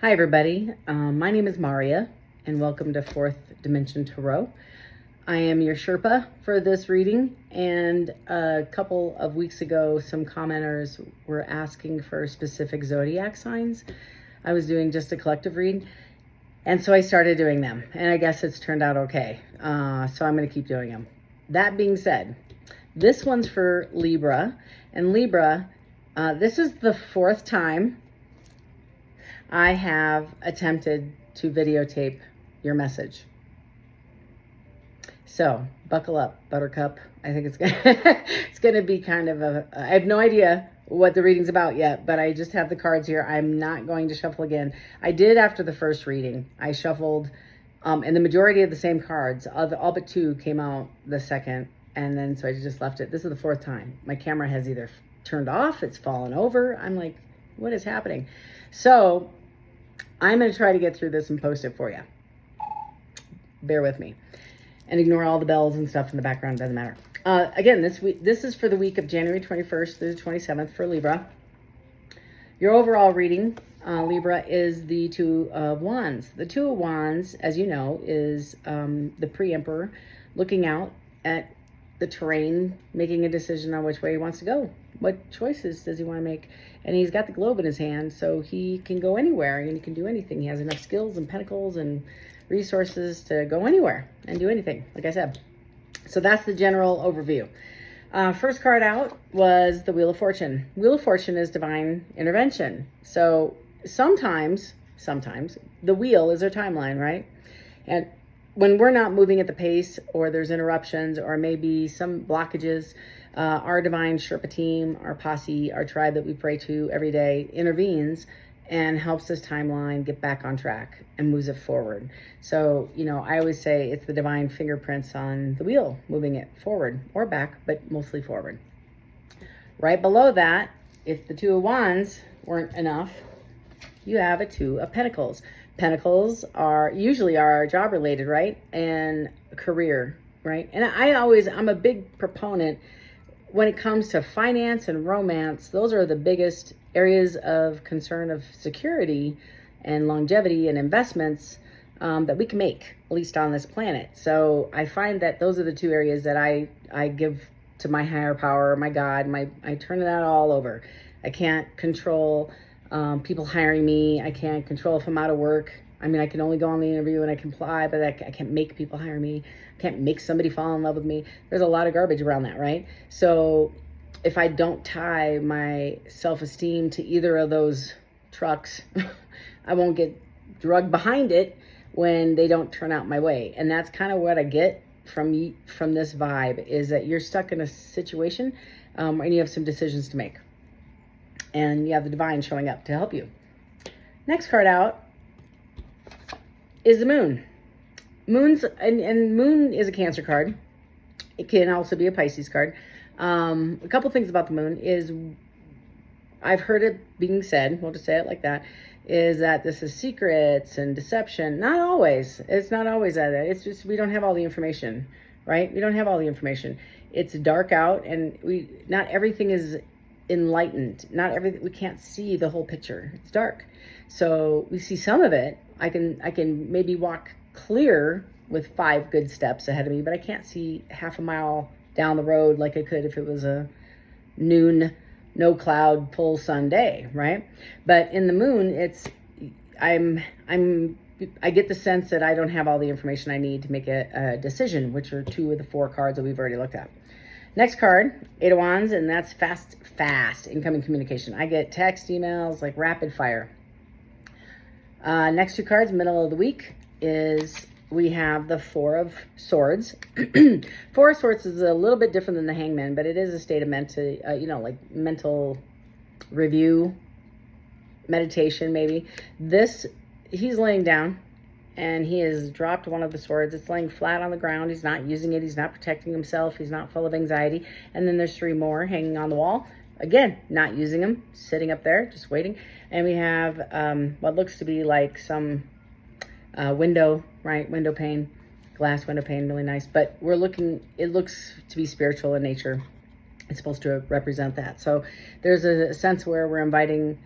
Hi everybody, my name is Maria and welcome to Fourth Dimension Tarot. I am your Sherpa for this reading, and a couple of weeks ago some commenters were asking for specific zodiac signs. I was doing just a collective read, and so I started doing them, and I guess it's turned out okay. So I'm going to keep doing them. That being said, this one's for Libra, and Libra, this is the fourth time I have attempted to videotape your message. So buckle up, Buttercup. I think it's gonna be kind of I have no idea what the reading's about yet, but I just have the cards here. I'm not going to shuffle again. I did after the first reading. I shuffled, and the majority of the same cards, all but two came out the second, and then so I just left it. This is the fourth time. My camera has either turned off, it's fallen over. I'm like, what is happening? So I'm going to try to get through this and post it for you. Bear with me. And ignore all the bells and stuff in the background. Doesn't matter. Again, this is for the week of January 21st through the 27th for Libra. Your overall reading, Libra, is the Two of Wands. The Two of Wands, as you know, is the pre-emperor looking out at the terrain, making a decision on which way he wants to go. What choices does he want to make? And he's got the globe in his hand, so he can go anywhere and he can do anything. He has enough skills and pentacles and resources to go anywhere and do anything, like I said. So that's the general overview. First card out was the Wheel of Fortune. Wheel of Fortune is divine intervention. So sometimes the wheel is our timeline, right? And when we're not moving at the pace, or there's interruptions, or maybe some blockages, our divine Sherpa team, our posse, our tribe that we pray to every day intervenes and helps this timeline get back on track and moves it forward. So, you know, I always say it's the divine fingerprints on the wheel, moving it forward or back, but mostly forward. Right below that, if the Two of Wands weren't enough, you have a Two of Pentacles. Pentacles are usually job related, right? And career, right? And I'm a big proponent when it comes to finance and romance. Those are the biggest areas of concern of security and longevity and investments that we can make, at least on this planet. So I find that those are the two areas that I give to my higher power, my God, I turn that all over. I can't control people hiring me. I can't control if I'm out of work. I mean, I can only go on the interview and I can apply, but I can't make people hire me. I can't make somebody fall in love with me. There's a lot of garbage around that, right? So if I don't tie my self-esteem to either of those trucks, I won't get drugged behind it when they don't turn out my way. And that's kind of what I get from this vibe, is that you're stuck in a situation and you have some decisions to make. And you have the divine showing up to help you. Next card out is the Moon. And Moon is a Cancer card. It can also be a Pisces card. A couple things about the Moon is, I've heard it being said, we'll just say it like that, is that this is secrets and deception. Not always. It's not always that. It's just we don't have all the information, right? We don't have all the information. It's dark out, and not everything is enlightened. We can't see the whole picture. It's dark. So we see some of it. I can maybe walk clear with 5 good steps ahead of me, but I can't see half a mile down the road like I could if it was a noon, no cloud, full sun day, right? But in the Moon, I get the sense that I don't have all the information I need to make a decision, which are 2 of the 4 cards that we've already looked at. Next card, Eight of Wands, and that's fast incoming communication. I get text, emails, like rapid fire. Next 2 cards, middle of the week, is we have the Four of Swords. Four of Swords is a little bit different than the Hangman, but it is a state of mental review, meditation maybe. He's laying down, and he has dropped one of the swords. It's laying flat on the ground. He's not using it. He's not protecting himself. He's not full of anxiety. And then there's 3 more hanging on the wall. Again, not using them, sitting up there, just waiting. And we have what looks to be like some window, right? Window pane, glass window pane, really nice. But it looks to be spiritual in nature. It's supposed to represent that. So there's a sense where we're inviting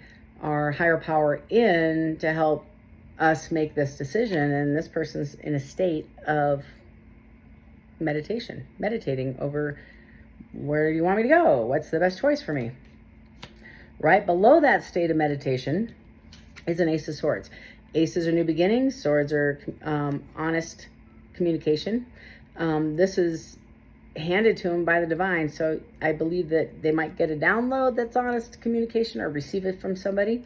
our higher power in to help us make this decision. And this person's in a state of meditation, meditating over where do you want me to go? What's the best choice for me? Right below that state of meditation is an Ace of Swords. Aces are new beginnings. Swords are honest communication. This is handed to them by the divine. So I believe that they might get a download that's honest communication or receive it from somebody,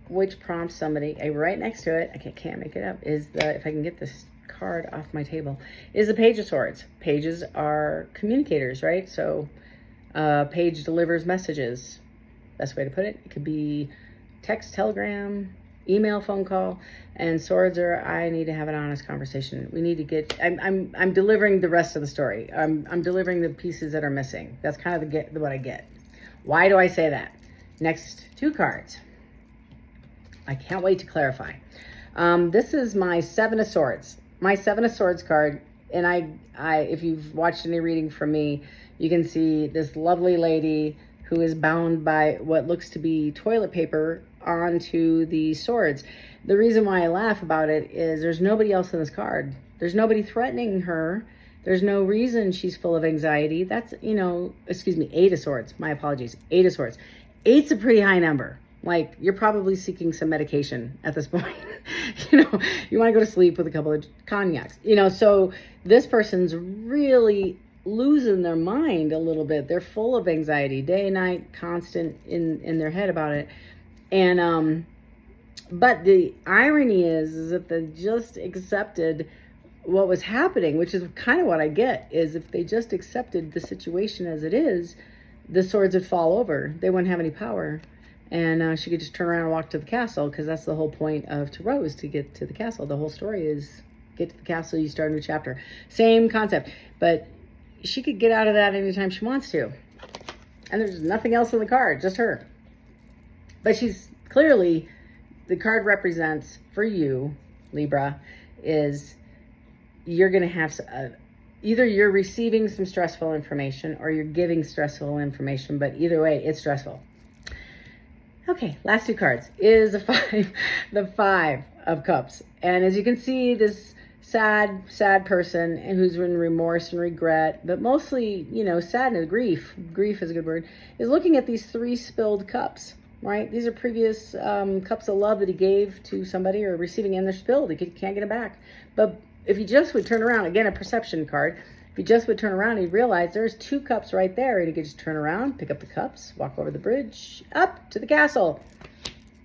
which prompts somebody right next to it. I can't make it up. Is the, if I can get this card off my table, is the Page of Swords. Pages are communicators, right? So page delivers messages. Best way to put it. It could be text, telegram, email, phone call. And swords are, I need to have an honest conversation. We need to get, I'm delivering the rest of the story. I'm delivering the pieces that are missing. That's kind of what I get. Why do I say that? Next two cards. I can't wait to clarify. This is my Seven of Swords. My Seven of Swords card. And I, if you've watched any reading from me, you can see this lovely lady who is bound by what looks to be toilet paper onto the swords. The reason why I laugh about it is there's nobody else in this card. There's nobody threatening her. There's no reason she's full of anxiety. That's, excuse me, Eight of Swords. My apologies. Eight of Swords. Eight's a pretty high number. Like, you're probably seeking some medication at this point. You want to go to sleep with a couple of cognacs. So this person's really losing their mind a little bit. They're full of anxiety, day and night, constant in their head about it. And but the irony is if they just accepted what was happening, which is kind of what I get, is if they just accepted the situation as it is, the swords would fall over. They wouldn't have any power. And she could just turn around and walk to the castle, because that's the whole point of Tarot, is to get to the castle. The whole story is get to the castle, you start a new chapter. Same concept. But she could get out of that anytime she wants to. And there's nothing else in the card, just her. But she's clearly, the card represents for you, Libra, is you're going to have, either you're receiving some stressful information or you're giving stressful information, but either way, it's stressful. Okay, last two cards is the Five of Cups. And as you can see, this sad person who's in remorse and regret, but mostly, sadness, grief is a good word, is looking at these three spilled cups, right? These are previous cups of love that he gave to somebody or receiving, and they're spilled. He can't get it back. But if he just would turn around, again, a perception card, if he just would turn around, he'd realize there's two cups right there, and he could just turn around, pick up the cups, walk over the bridge, up to the castle.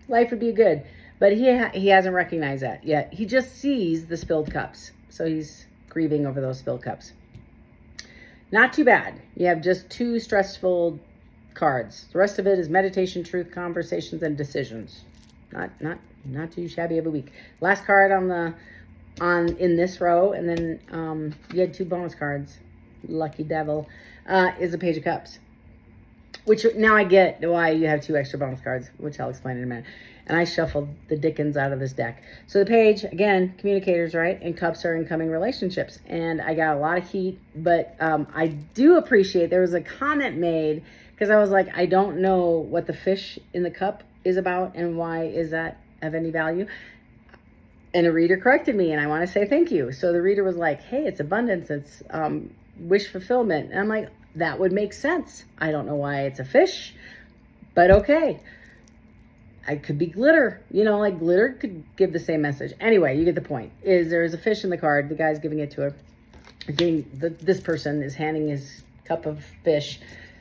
Life would be good. But he hasn't recognized that yet. He just sees the spilled cups. So he's grieving over those spilled cups. Not too bad. You have just two stressful cards. The rest of it is meditation, truth, conversations, and decisions. Not too shabby of a week. Last card in this row, and then you had two bonus cards. Lucky devil is a Page of Cups. Which now I get why you have two extra bonus cards, which I'll explain in a minute. And I shuffled the dickens out of this deck. So the Page, again, communicators, right? And Cups are incoming relationships. And I got a lot of heat, but I do appreciate, there was a comment made, because I was like, I don't know what the fish in the cup is about, and why is that of any value. And a reader corrected me, and I want to say thank you. So the reader was like, hey, it's abundance, it's wish fulfillment. And I'm like, that would make sense. I don't know why it's a fish, but okay. I could be glitter, like glitter could give the same message. Anyway, you get the point. There is a fish in the card. The guy's giving it to her. This person is handing his cup of fish,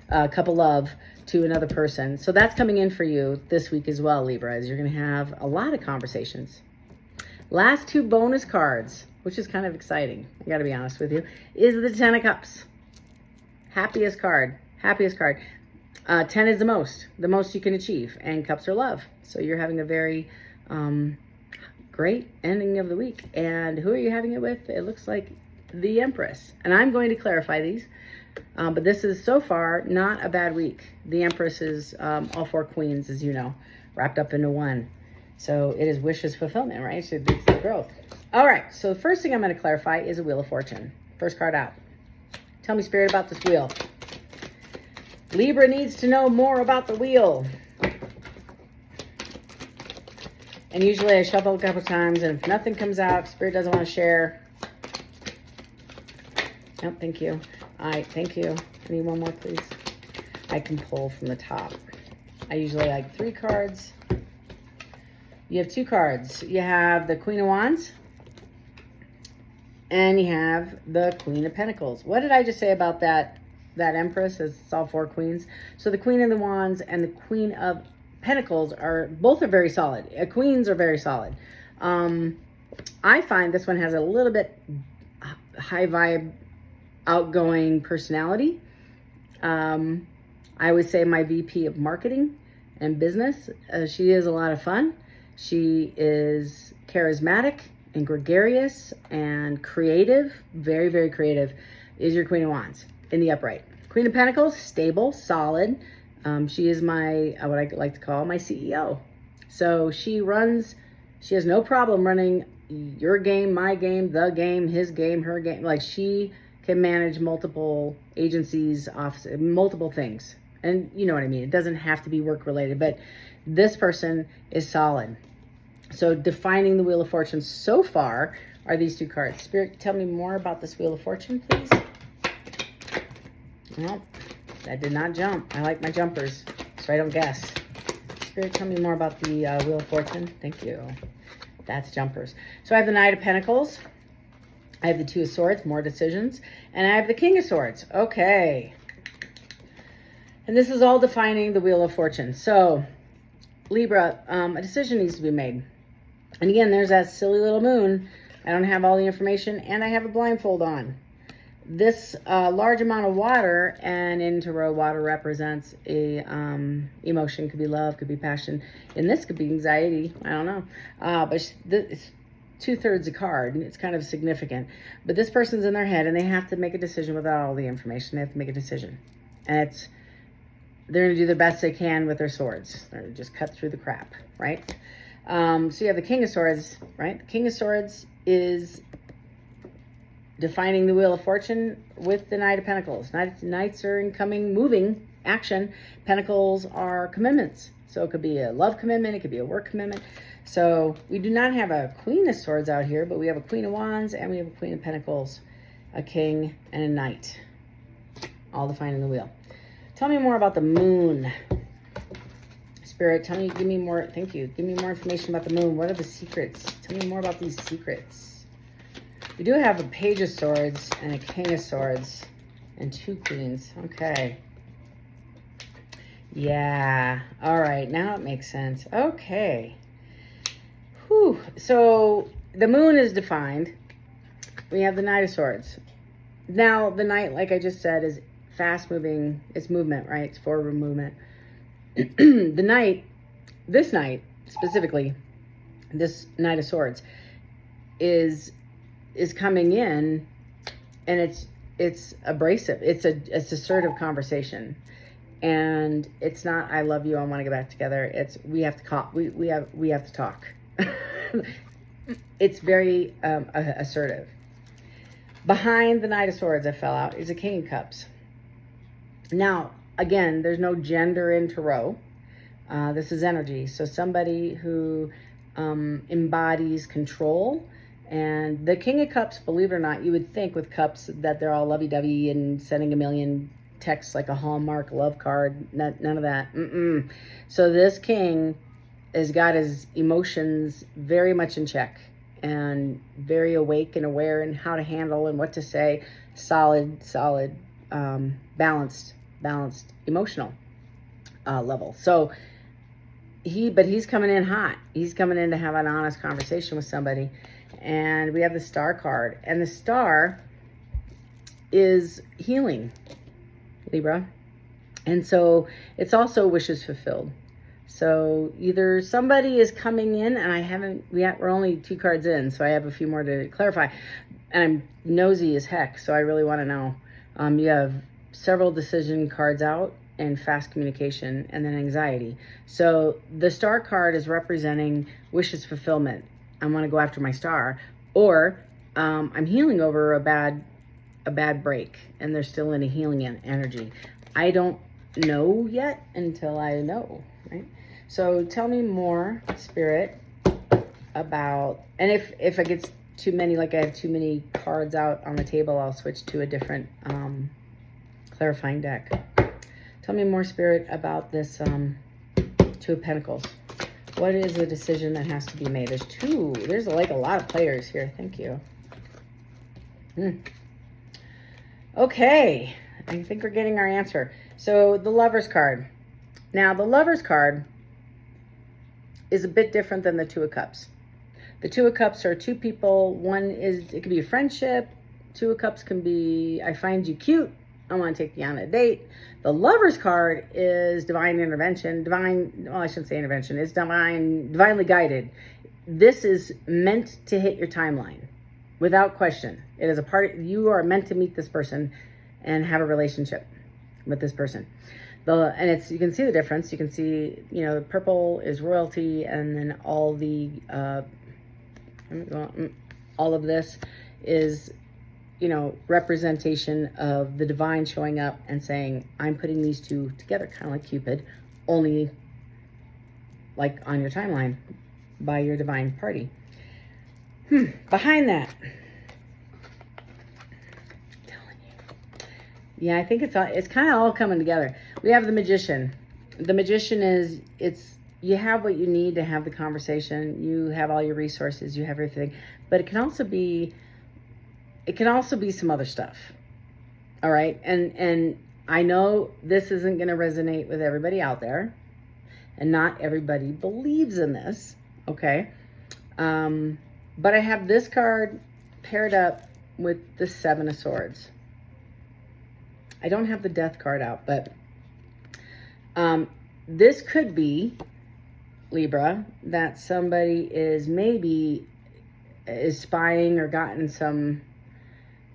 cup of love, to another person. So that's coming in for you this week as well, Libra, as you're going to have a lot of conversations. Last two bonus cards, which is kind of exciting, I got to be honest with you, is the Ten of Cups. Happiest card. 10 is the most you can achieve, and cups are love. So you're having a very great ending of the week. And who are you having it with? It looks like the Empress. And I'm going to clarify these, but this is so far not a bad week. The Empress is all four queens, as you know, wrapped up into one. So it is wishes fulfillment, right? So it's the growth. All right, so the first thing I'm going to clarify is a Wheel of Fortune. First card out. Tell me, Spirit, about this wheel. Libra needs to know more about the wheel. And usually I shuffle a couple times, and if nothing comes out, Spirit doesn't want to share. Nope, thank you. All right, thank you. I need one more, please. I can pull from the top. I usually like 3 cards. You have 2 cards. You have the Queen of Wands, and you have the Queen of Pentacles. What did I just say about that Empress? It's all 4 queens. So the Queen of the Wands and the Queen of Pentacles both are very solid. Queens are very solid. I find this one has a little bit high vibe, outgoing personality. I would say my VP of marketing and business. She is a lot of fun. She is charismatic and gregarious and creative, very, very creative, is your Queen of Wands in the upright. Queen of Pentacles, stable, solid. She is my, what I like to call my CEO. So she has no problem running your game, my game, the game, his game, her game. Like, she can manage multiple agencies, offices, multiple things. And you know what I mean? It doesn't have to be work related, but this person is solid. So defining the Wheel of Fortune so far are these 2 cards. Spirit, tell me more about this Wheel of Fortune, please. Well, that did not jump. I like my jumpers, so I don't guess. Spirit, tell me more about the Wheel of Fortune. Thank you. That's jumpers. So I have the Knight of Pentacles. I have the 2 of Swords, more decisions. And I have the King of Swords. Okay. And this is all defining the Wheel of Fortune. So, Libra, a decision needs to be made. And again, there's that silly little moon. I don't have all the information, and I have a blindfold on. This large amount of water, and in tarot, water represents a emotion. Could be love, could be passion. And this could be anxiety. I don't know. But it's 2/3 a card, and it's kind of significant. But this person's in their head, and they have to make a decision without all the information. They have to make a decision. And they're going to do the best they can with their swords. They're just cut through the crap, right? So you have the King of Swords, right? The King of Swords is defining the Wheel of Fortune with the Knight of Pentacles. Knights are incoming, moving, action. Pentacles are commitments. So it could be a love commitment. It could be a work commitment. So we do not have a Queen of Swords out here, but we have a Queen of Wands, and we have a Queen of Pentacles, a King, and a Knight. All defining the wheel. Tell me more about the moon. Spirit, give me more, thank you. Give me more information about the moon. What are the secrets? Tell me more about these secrets. We do have a Page of Swords and a King of Swords and 2 queens. Okay. Yeah. All right. Now it makes sense. Okay. Whew. So the moon is defined. We have the Knight of Swords. Now, the Knight, like I just said, is fast moving. It's movement, right? It's forward movement. The Knight, this Knight specifically, this Knight of Swords is coming in, and it's abrasive. It's assertive conversation, and it's not I love you, I want to get back together. It's we have to talk. It's very assertive. Behind the Knight of Swords, I fell out, is a King of Cups. Now, again, there's no gender in tarot. This is energy. So somebody who embodies control. And the King of Cups, believe it or not, you would think with cups that they're all lovey-dovey and sending a million texts like a Hallmark love card. None of that. So this king has got his emotions very much in check and very awake and aware in how to handle and what to say. Solid, balanced emotional level. So he's coming in hot. He's coming in to have an honest conversation with somebody. And we have the Star card. And the Star is healing, Libra. And so it's also wishes fulfilled. So either somebody is coming in, and we're only 2 cards in, so I have a few more to clarify. And I'm nosy as heck, so I really want to know. You have several decision cards out, and fast communication, and then anxiety. So the Star card is representing wishes fulfillment. I want to go after my star, or I'm healing over a bad break, and there's still in a healing energy. I don't know yet until I know, right? So tell me more, Spirit, about, and if I get too many, like I have too many cards out on the table, I'll switch to a different clarifying deck. Tell me more, Spirit, about this Two of Pentacles. What is the decision that has to be made? There's like a lot of players here. Thank you. Okay, I think we're getting our answer. So the Lover's card. Now the Lover's card is a bit different than the Two of Cups. The Two of Cups are two people. One is, it could be a friendship. Two of Cups can be, I find you cute, I want to take you on a date. The Lover's card is divine intervention. Well, I shouldn't say intervention. It's divinely guided. This is meant to hit your timeline without question. It is a part, you are meant to meet this person and have a relationship with this person. And it's, you can see the difference. You can see, you know, purple is royalty, and then all the, all of this is, you know, representation of the divine showing up and saying, I'm putting these two together, kind of like Cupid, only like on your timeline by your divine party. Behind that, I'm telling you. Yeah, I think it's kind of all coming together. We have the Magician. The Magician is, you have what you need to have the conversation. You have all your resources, you have everything, but it can also be some other stuff. All right. And I know this isn't going to resonate with everybody out there, and not everybody believes in this. Okay. But I have this card paired up with the Seven of Swords. I don't have the Death card out, but this could be, Libra, that somebody is spying or gotten some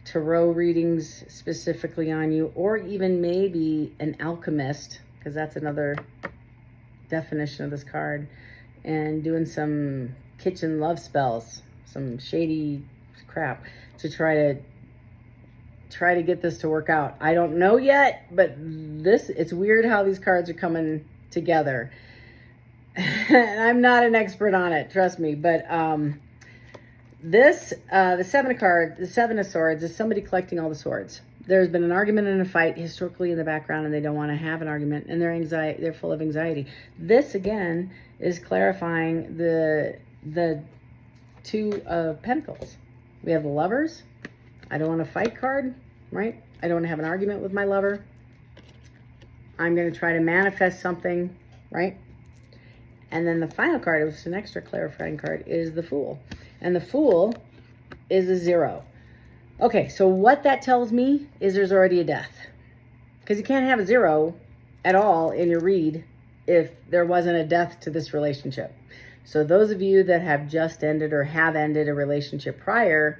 tarot readings specifically on you, or even maybe an alchemist, because that's another definition of this card, and doing some kitchen love spells, some shady crap to try to get this to work out. I don't know yet, but it's weird how these cards are coming together. And I'm not an expert on it, trust me, but the Seven of Swords is somebody collecting all the swords. There's been an argument and a fight historically in the background, and they don't want to have an argument, and they're full of anxiety. This again is clarifying the Two of Pentacles. We have the Lovers. I don't want to fight card, right? I don't want to have an argument with my lover. I'm going to try to manifest something, right? And then the final card, which is an extra clarifying card, is the Fool. And the Fool is a 0. Okay, so what that tells me is there's already a death. Because you can't have a 0 at all in your read if there wasn't a death to this relationship. So those of you that have just ended or have ended a relationship prior,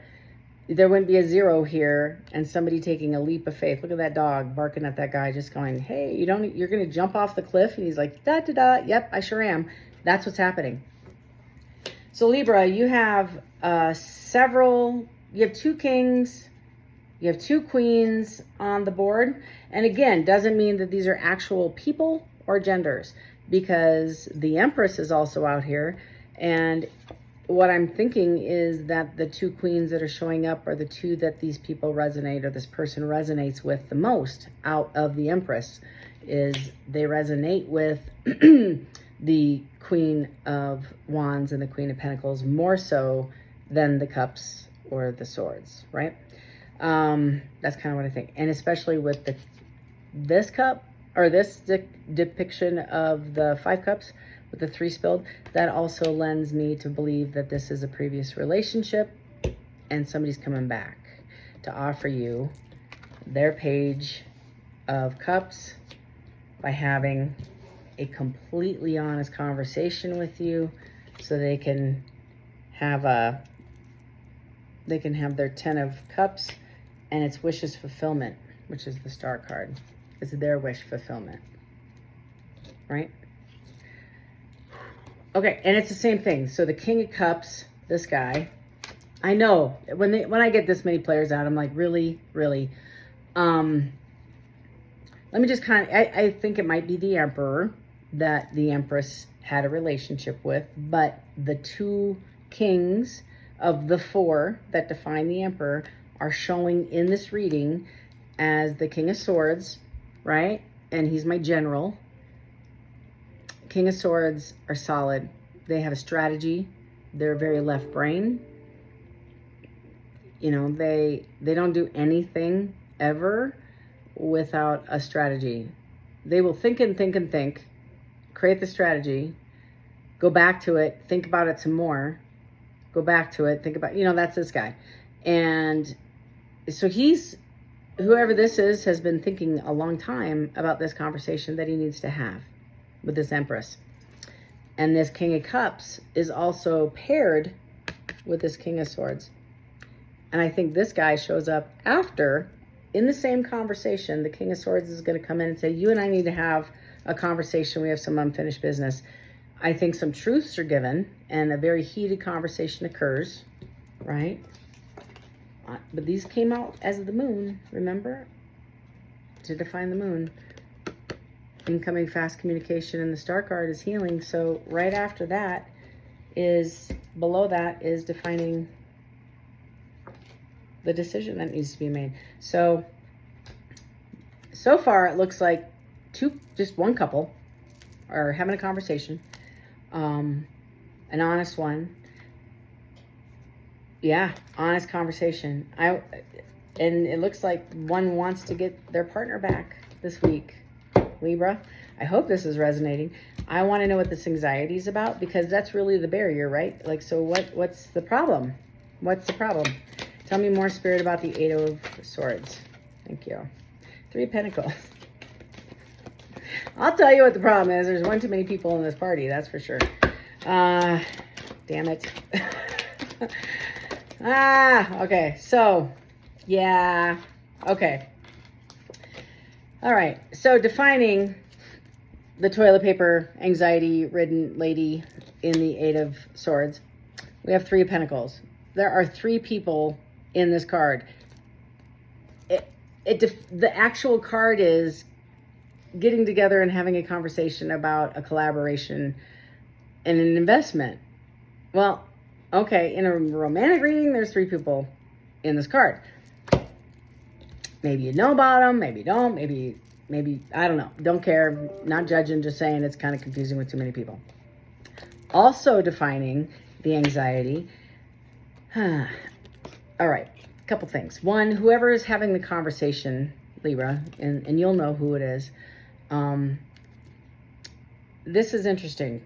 there wouldn't be a 0 here and somebody taking a leap of faith. Look at that dog barking at that guy, just going, hey, you're going to jump off the cliff. And he's like, da-da-da. Yep, I sure am. That's what's happening. So Libra, you have you have 2 kings, you have 2 queens on the board. And again, doesn't mean that these are actual people or genders, because the Empress is also out here. And what I'm thinking is that the 2 queens that are showing up are the 2 that these people resonate, or this person resonates with the most out of the Empress. Is they resonate with the Queen of Wands and the Queen of Pentacles more so than the Cups or the Swords, right? That's kind of what I think. And especially with this cup, or this depiction of the 5 cups with the 3 spilled, that also lends me to believe that this is a previous relationship and somebody's coming back to offer you their Page of Cups by having a completely honest conversation with you, so they can have their 10 of Cups, and it's wishes fulfillment, which is the Star card. It's their wish fulfillment, right? Okay, and it's the same thing. So the King of Cups, this guy, I know when I get this many players out, I'm like, really? Let me just I think it might be the Emperor that the Empress had a relationship with, but the 2 kings of the four that define the Emperor are showing in this reading as the King of Swords, right? And he's my general. King of Swords are solid. They have a strategy. They're very left brain. You know, they don't do anything ever without a strategy. They will think and think and think, create the strategy, go back to it, think about it some more, go back to it, think about, you know, that's this guy. And so whoever this is, has been thinking a long time about this conversation that he needs to have with this Empress. And this King of Cups is also paired with this King of Swords. And I think this guy shows up after, in the same conversation. The King of Swords is going to come in and say, you and I need to have a conversation. We have some unfinished business. I think some truths are given and a very heated conversation occurs, right? But these came out as the moon, remember? To define the moon. Incoming fast communication, and the star card is healing. So right after that is, below that is defining the decision that needs to be made. So far it looks like just one couple are having a conversation, an honest one. Yeah, honest conversation. And it looks like one wants to get their partner back this week. Libra, I hope this is resonating. I want to know what this anxiety is about, because that's really the barrier, right? Like, so what's the problem? What's the problem? Tell me more, Spirit, about the Eight of Swords. Thank you. Three of Pentacles. I'll tell you what the problem is. There's one too many people in this party, that's for sure. Damn it. Okay. So, yeah. Okay. All right. So, defining the toilet paper anxiety-ridden lady in the Eight of Swords, we have Three of Pentacles. There are three people in this card. The actual card is getting together and having a conversation about a collaboration and an investment. Well, okay, in a romantic reading, there's three people in this card. Maybe you know about them, maybe you don't, maybe, I don't know. Don't care, not judging, just saying it's kind of confusing with too many people. Also defining the anxiety. All right, a couple things. One, whoever is having the conversation, Libra, and you'll know who it is. This is interesting.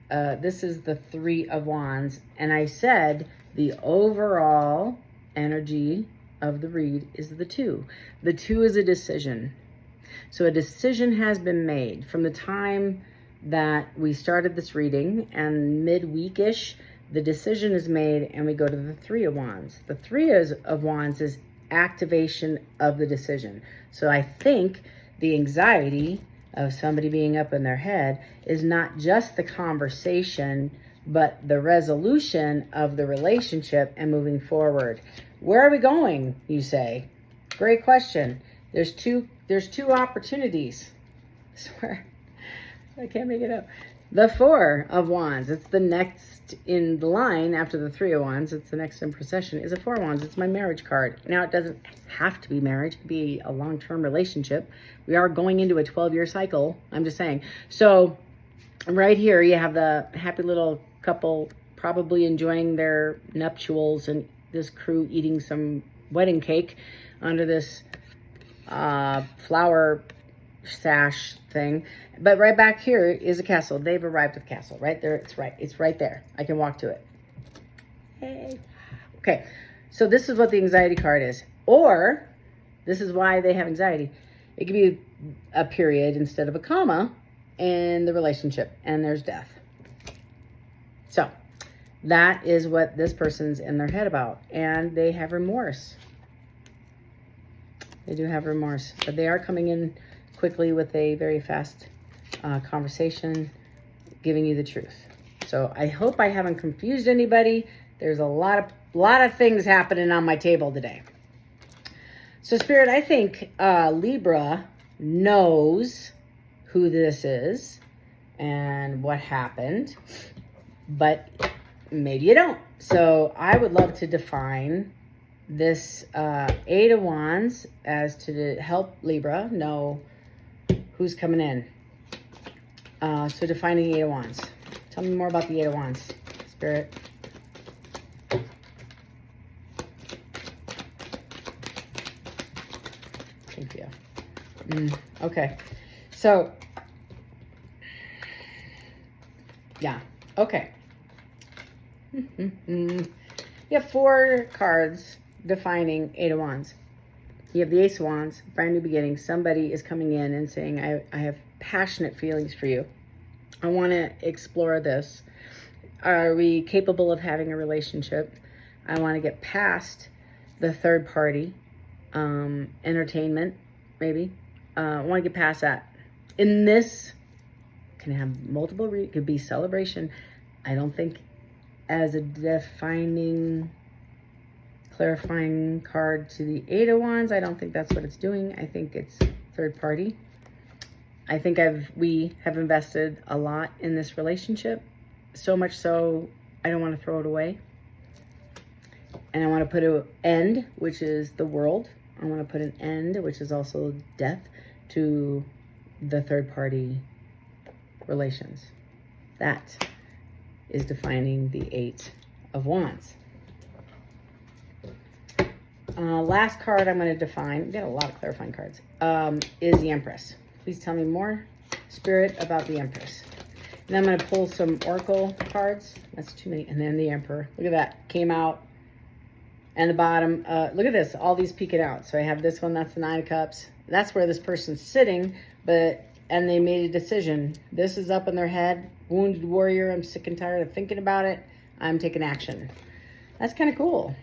This is the Three of Wands, and I said the overall energy of the read is the Two. The Two is a decision. So a decision has been made from the time that we started this reading, and midweek-ish, the decision is made, and we go to the Three of Wands. The Three of Wands is activation of the decision. So I think the anxiety of somebody being up in their head is not just the conversation, but the resolution of the relationship and moving forward. Where are we going, you say? Great question. There's two opportunities. I swear, I can't make it up. The Four of Wands, it's the next in the line after the Three of Wands. It's the next in procession, is a Four of Wands. It's my marriage card. Now, it doesn't have to be marriage. It could be a long-term relationship. We are going into a 12-year cycle. I'm just saying. So right here, you have the happy little couple probably enjoying their nuptials, and this crew eating some wedding cake under this flower sash thing. But right back here is a castle. They've arrived at the castle. Right there. It's right there. I can walk to it. Hey. Okay. So this is what the anxiety card is. Or, this is why they have anxiety. It could be a period instead of a comma in the relationship. And there's death. So, that is what this person's in their head about. And they have remorse. They do have remorse. But they are coming in quickly with a very fast conversation, giving you the truth. So I hope I haven't confused anybody. There's a lot of things happening on my table today. So Spirit, I think Libra knows who this is and what happened, but maybe you don't. So I would love to define this Eight of Wands as to help Libra know who's coming in. So defining Eight of Wands. Tell me more about the Eight of Wands, Spirit. Thank you. Okay. So, yeah. Okay. You have 4 cards defining Eight of Wands. You have the Ace of Wands, brand new beginning. Somebody is coming in and saying, I have passionate feelings for you. I want to explore this. Are we capable of having a relationship? I want to get past the third party, entertainment, maybe. I want to get past that. In this, can have multiple, it could be celebration. I don't think as a defining, clarifying card to the Eight of Wands, I don't think that's what it's doing. I think it's third party. I think we have invested a lot in this relationship, so much so I don't want to throw it away. And I want to put an end, which is the world. I want to put an end, which is also death, to the third party relations. That is defining the Eight of Wands. Last card I'm going to define, we got a lot of clarifying cards, is the Empress. Please tell me more, Spirit, about the Empress. And I'm going to pull some Oracle cards. That's too many. And then the Emperor. Look at that. Came out. And the bottom. Look at this. All these peeking out. So I have this one. That's the Nine of Cups. That's where this person's sitting. And they made a decision. This is up in their head. Wounded warrior. I'm sick and tired of thinking about it. I'm taking action. That's kind of cool.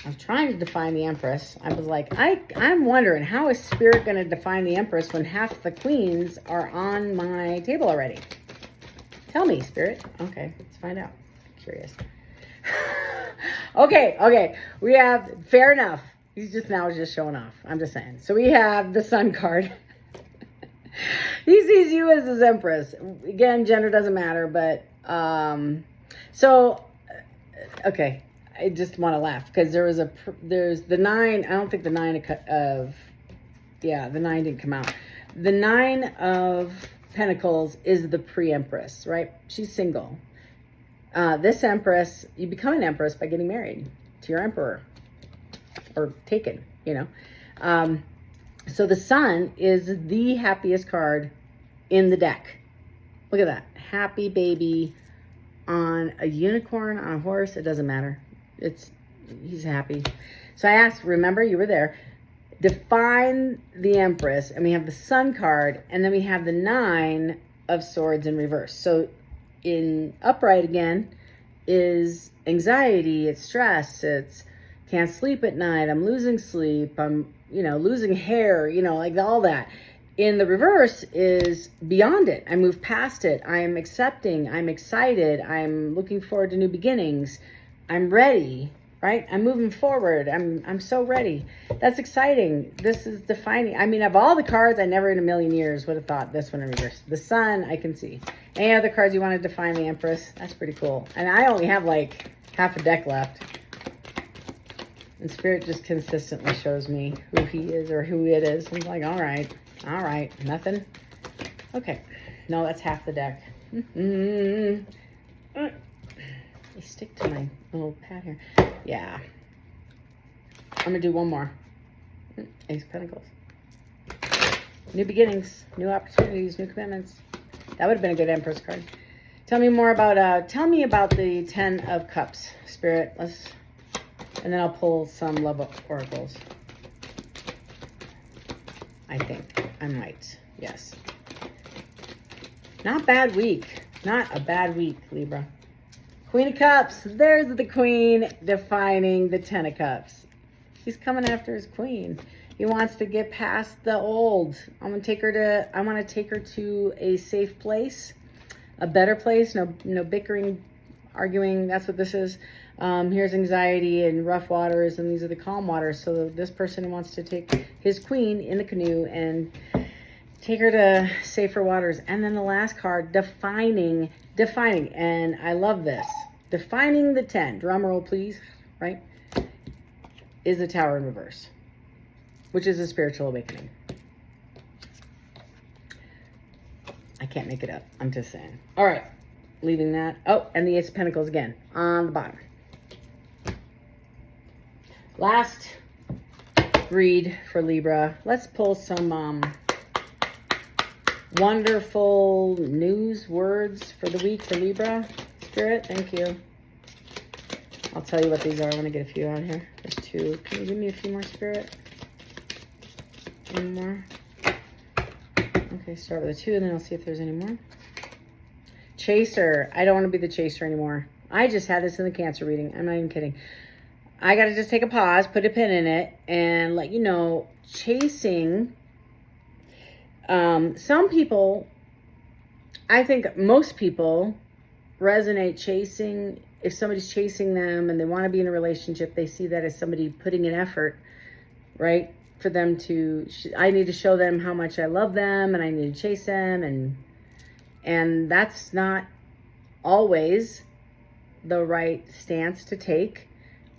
I'm trying to define the Empress. I was like, I'm wondering, how is Spirit going to define the Empress when half the queens are on my table already? Tell me, Spirit. Okay, let's find out. I'm curious. Okay. We have, fair enough. He's just showing off. I'm just saying. So we have the Sun card. He sees you as his Empress. Again, gender doesn't matter, but, okay. I just want to laugh because there's the 9. I don't think the 9 the 9 didn't come out. The 9 of Pentacles is the pre-Empress, right? She's single. This Empress, you become an Empress by getting married to your Emperor or taken, So the Sun is the happiest card in the deck. Look at that. Happy baby on a unicorn, on a horse. It doesn't matter. He's happy. So I asked, remember, you were there, define the Empress, and we have the Sun card, and then we have the 9 of Swords in reverse. So in upright again is anxiety, it's stress, it's can't sleep at night, I'm losing sleep, I'm, losing hair, like all that. In the reverse is beyond it. I move past it. I am accepting. I'm excited. I'm looking forward to new beginnings. I'm ready, right? I'm moving forward. I'm so ready. That's exciting. This is defining. I mean, of all the cards, I never in a million years would have thought this one in reverse. The Sun, I can see. Any other cards you want to define the Empress? That's pretty cool. And I only have like half a deck left. And Spirit just consistently shows me who he is or who it is. I'm like, all right, nothing. Okay. No, that's half the deck. I stick to my little pad here. Yeah. I'm going to do one more. Ace of Pentacles. New beginnings, new opportunities, new commitments. That would have been a good Empress card. Tell me more about, tell me about the 10 of Cups, Spirit. And then I'll pull some love oracles. I think I might. Yes. Not bad week. Not a bad week, Libra. Queen of Cups. There's the Queen defining the 10 of Cups. He's coming after his queen. He wants to get past the old. I want to take her to a safe place, a better place. No bickering, arguing. That's what this is. Here's anxiety and rough waters, and these are the calm waters. So this person wants to take his queen in the canoe and take her to safer waters. And then the last card, defining. And I love this. defining the 10, drum roll please, right, is the Tower in reverse, which is a spiritual awakening. I can't make it up. I'm just saying. All right. Leaving that. Oh, and the Ace of Pentacles again on the bottom. Last read for Libra. Let's pull some wonderful news words for the week for Libra. Spirit, thank you. I'll tell you what these are. I want to get a few out here. There's 2. Can you give me a few more, Spirit? One more. Okay, start with a 2, and then I'll see if there's any more. Chaser. I don't want to be the chaser anymore. I just had this in the Cancer reading. I'm not even kidding. I got to just take a pause, put a pin in it, and let you know, chasing, some people, I think most people resonate chasing. If somebody's chasing them and they want to be in a relationship, they see that as somebody putting an effort, right? For them to, I need to show them how much I love them and I need to chase them. And that's not always the right stance to take,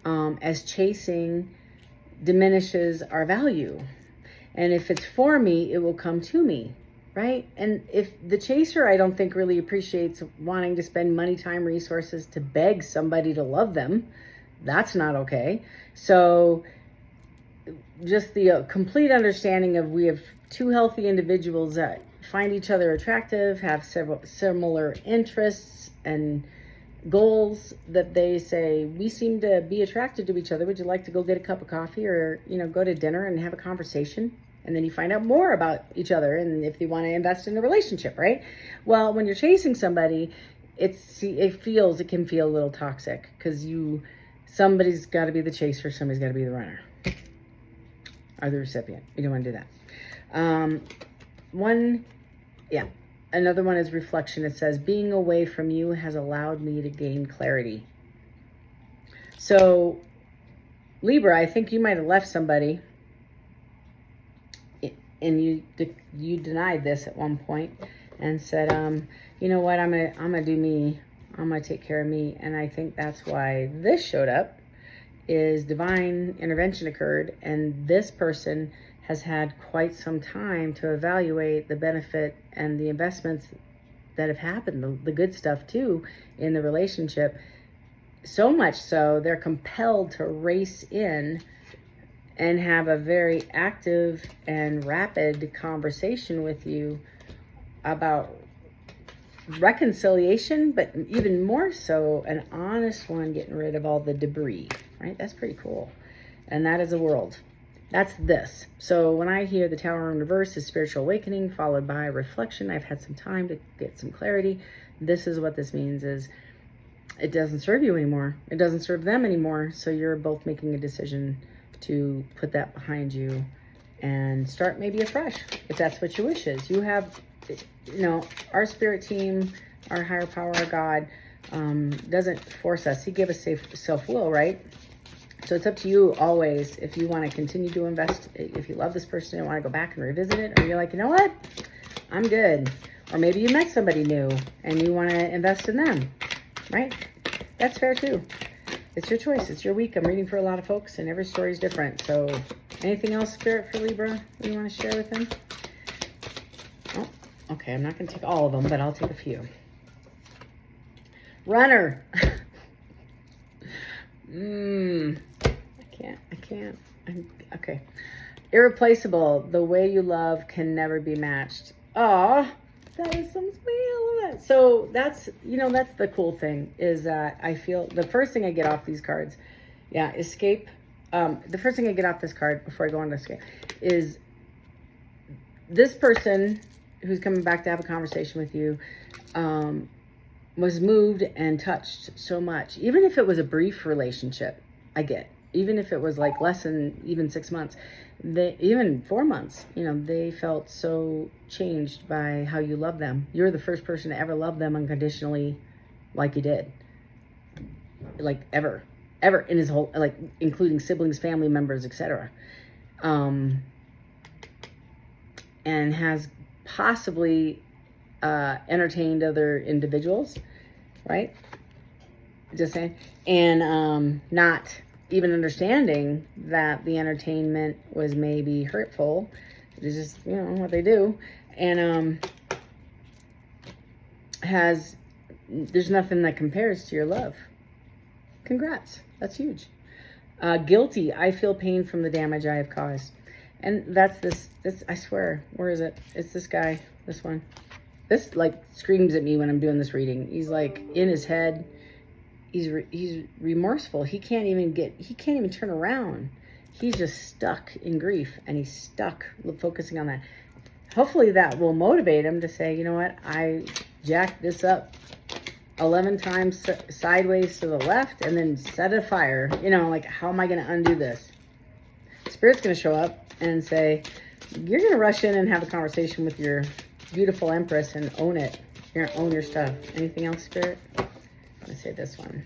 as chasing diminishes our value. And if it's for me, it will come to me, right? And if the chaser, I don't think really appreciates wanting to spend money, time, resources to beg somebody to love them. That's not okay. So just the complete understanding of, we have 2 healthy individuals that find each other attractive, have several similar interests and goals, that they say, we seem to be attracted to each other. Would you like to go get a cup of coffee, or, you know, go to dinner and have a conversation? And then you find out more about each other and if they want to invest in a relationship, right? Well, when you're chasing somebody, it can feel a little toxic, because somebody's got to be the chaser, somebody's got to be the runner, or the recipient. You don't want to do that. Another one is reflection. It says, being away from you has allowed me to gain clarity. So Libra, I think you might have left somebody and you denied this at one point and said, you know what, I'm gonna do me. I'm gonna take care of me. And I think that's why this showed up, is divine intervention occurred, and this person has had quite some time to evaluate the benefit and the investments that have happened, the good stuff too, in the relationship. So much so, they're compelled to race in and have a very active and rapid conversation with you about reconciliation, but even more so, an honest one, getting rid of all the debris, right? That's pretty cool. And that is a world. That's this. So when I hear the Tower in reverse is spiritual awakening followed by reflection, I've had some time to get some clarity. This is what this means, is it doesn't serve you anymore. It doesn't serve them anymore. So you're both making a decision to put that behind you and start maybe afresh, if that's what your wish is. You have, you know, our spirit team, our higher power, our God, doesn't force us. He gave us self-will, right? So it's up to you always, if you want to continue to invest, if you love this person and want to go back and revisit it, or you're like, you know what, I'm good. Or maybe you met somebody new and you want to invest in them, right? That's fair too. It's your choice. It's your week. I'm reading for a lot of folks and every story is different. So anything else, Spirit, for Libra, you want to share with them? Oh, okay. I'm not going to take all of them, but I'll take a few. Runner. I can't. Okay. Irreplaceable. The way you love can never be matched. Aw, that is some sweet. I love that. So that's, you know, that's the cool thing, is that I feel the first thing I get off these cards, escape. The first thing I get off this card before I go on to escape is this person who's coming back to have a conversation with you, was moved and touched so much. Even if it was a brief relationship, even if it was like less than even 6 months, even 4 months, you know, they felt so changed by how you love them. You're the first person to ever love them unconditionally like you did. Like ever in his whole, like including siblings, family members, etc. And has possibly entertained other individuals, right? Just saying. And not even understanding that the entertainment was maybe hurtful. It's just, you know, what they do. And there's nothing that compares to your love. Congrats. That's huge. Guilty. I feel pain from the damage I have caused. And that's this, I swear, where is it? It's this guy, this one. This like screams at me when I'm doing this reading. He's like in his head. He's remorseful. He can't even turn around. He's just stuck in grief, and he's stuck focusing on that. Hopefully that will motivate him to say, you know what? I jacked this up 11 times sideways to the left and then set a fire. You know, like, how am I going to undo this? Spirit's going to show up and say, you're going to rush in and have a conversation with your beautiful Empress and own it. You're going to own your stuff. Anything else, Spirit? I'm going to say this one.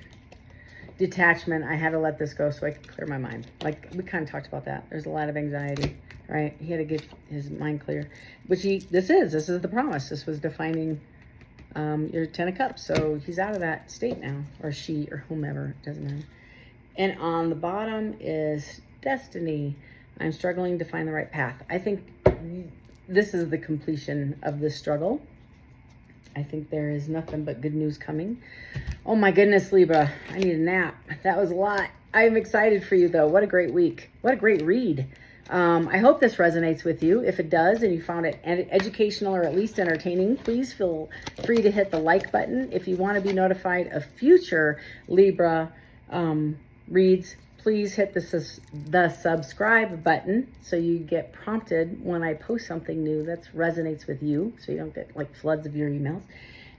Detachment. I had to let this go so I could clear my mind. Like, we kind of talked about that. There's a lot of anxiety, right? He had to get his mind clear. Which this is the promise. This was defining your 10 of Cups. So he's out of that state now. Or she, or whomever. It doesn't matter. And on the bottom is destiny. I'm struggling to find the right path. I think this is the completion of this struggle. I think there is nothing but good news coming. Oh my goodness, Libra. I need a nap. That was a lot. I'm excited for you though. What a great week. What a great read. I hope this resonates with you. If it does and you found it educational or at least entertaining, please feel free to hit the like button. If you want to be notified of future Libra reads, please hit the subscribe button so you get prompted when I post something new that resonates with you, so you don't get like floods of your emails.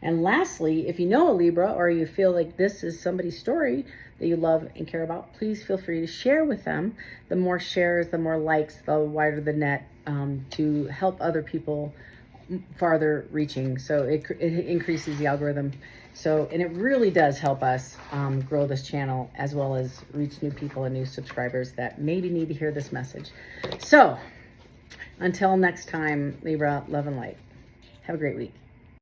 And lastly, if you know a Libra or you feel like this is somebody's story that you love and care about, please feel free to share with them. The more shares, the more likes, the wider the net, to help other people farther reaching. So it increases the algorithm. So, and it really does help us grow this channel as well as reach new people and new subscribers that maybe need to hear this message. So until next time, Libra, love and light. Have a great week.